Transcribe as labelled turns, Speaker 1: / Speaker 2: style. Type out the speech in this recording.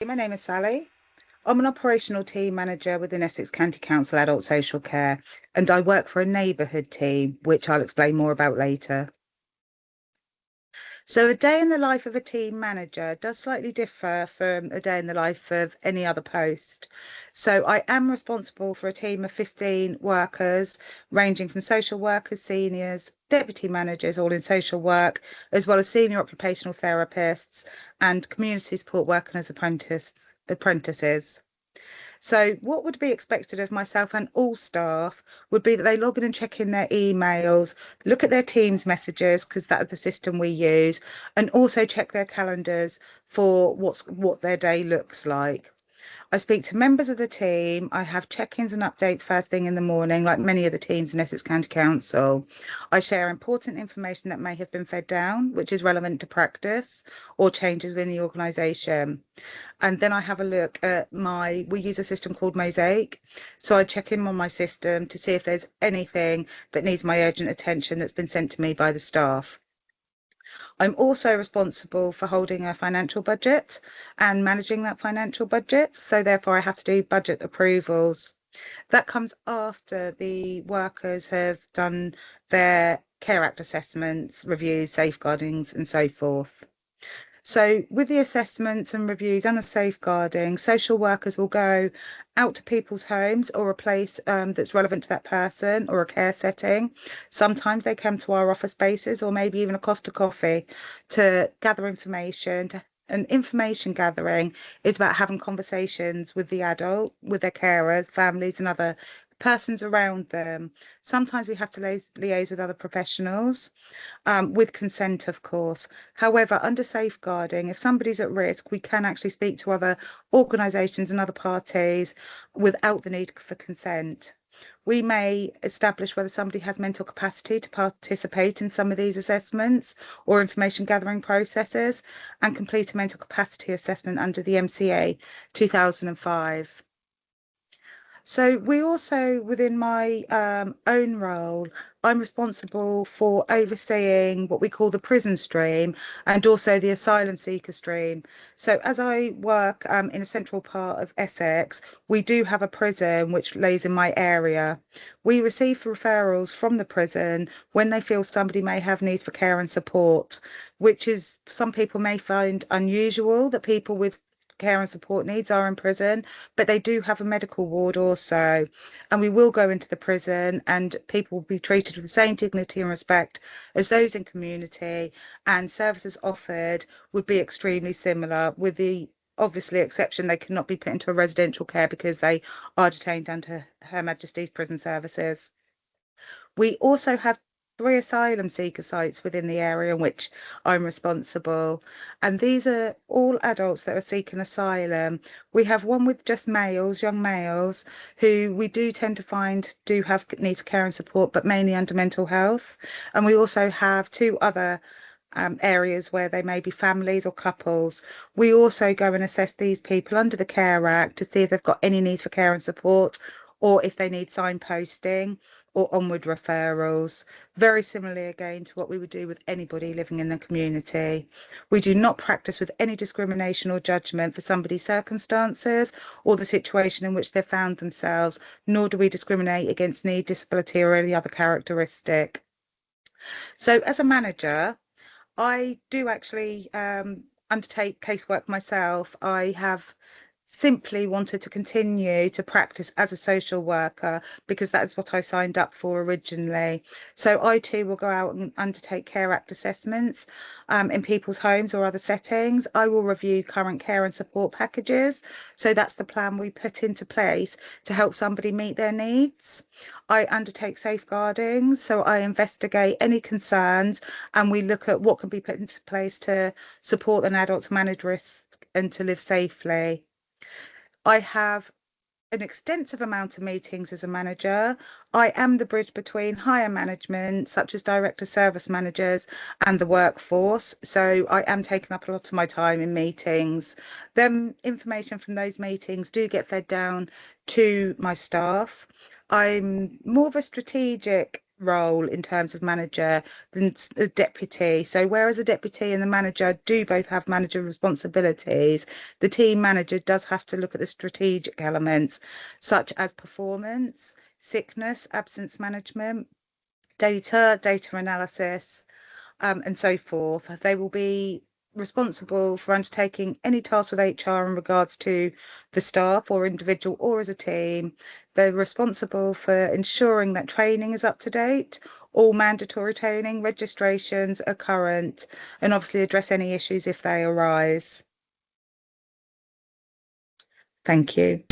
Speaker 1: my name is Sally. I'm an operational team manager within Essex County Council Adult Social Care, and I work for a neighbourhood team, which I'll explain more about later. So, a day in the life of a team manager does slightly differ from a day in the life of any other post. So, I am responsible for a team of 15 workers, ranging from social workers, seniors, deputy managers, all in social work, as well as senior occupational therapists and community support workers apprentices. So, what would be expected of myself and all staff would be that they log in and check in their emails, look at their Teams messages, because that's the system we use, and also check their calendars for what their day looks like. I speak to members of the team. I have check-ins and updates first thing in the morning, like many of the teams in Essex County Council. I share important information that may have been fed down, which is relevant to practice or changes within the organisation. And then I have a look at we use a system called Mosaic. So I check in on my system to see if there's anything that needs my urgent attention that's been sent to me by the staff. I'm also responsible for holding a financial budget and managing that financial budget. So therefore I have to do budget approvals. That comes after the workers have done their Care Act assessments, reviews, safeguardings, and so forth. So with the assessments and reviews and the safeguarding, social workers will go out to people's homes or a place that's relevant to that person or a care setting. Sometimes they come to our office spaces or maybe even a Costa Coffee to gather information. And information gathering is about having conversations with the adult, with their carers, families and other persons around them. Sometimes we have to liaise with other professionals with consent, of course. However, under safeguarding, if somebody's at risk, we can actually speak to other organisations and other parties without the need for consent. We may establish whether somebody has mental capacity to participate in some of these assessments or information gathering processes and complete a mental capacity assessment under the MCA 2005. So we also, within my own role, I'm responsible for overseeing what we call the prison stream and also the asylum seeker stream. So as I work in a central part of Essex, we do have a prison which lays in my area. We receive referrals from the prison when they feel somebody may have needs for care and support, which is some people may find unusual that people with care and support needs are in prison, but they do have a medical ward also. And we will go into the prison and people will be treated with the same dignity and respect as those in community, and services offered would be extremely similar, with the obviously exception they cannot be put into a residential care because they are detained under Her Majesty's Prison Services. We also have 3 asylum seeker sites within the area in which I'm responsible. And these are all adults that are seeking asylum. We have one with just males, young males, who we do tend to find do have needs for care and support, but mainly under mental health. And we also have 2 other areas where they may be families or couples. We also go and assess these people under the Care Act to see if they've got any needs for care and support, or if they need signposting or onward referrals. Very similarly again to what we would do with anybody living in the community. We do not practice with any discrimination or judgment for somebody's circumstances or the situation in which they've found themselves, nor do we discriminate against need, disability or any other characteristic. So as a manager, I do actually undertake casework myself. I have simply wanted to continue to practice as a social worker because that is what I signed up for originally. So I too will go out and undertake Care Act assessments in people's homes or other settings. I will review current care and support packages. So that's the plan we put into place to help somebody meet their needs. I undertake safeguarding, so I investigate any concerns and we look at what can be put into place to support an adult to manage risk and to live safely. I have an extensive amount of meetings as a manager. I am the bridge between higher management, such as director service managers, and the workforce. So I am taking up a lot of my time in meetings. Then information from those meetings do get fed down to my staff. I'm more of a strategic role in terms of manager than a deputy. So whereas a deputy and the manager do both have manager responsibilities, the team manager does have to look at the strategic elements such as performance, sickness, absence management, data analysis, and so forth. They will be responsible for undertaking any task with HR in regards to the staff or individual or as a team. They're responsible for ensuring that training is up to date, all mandatory training, registrations are current, and obviously address any issues if they arise. Thank you.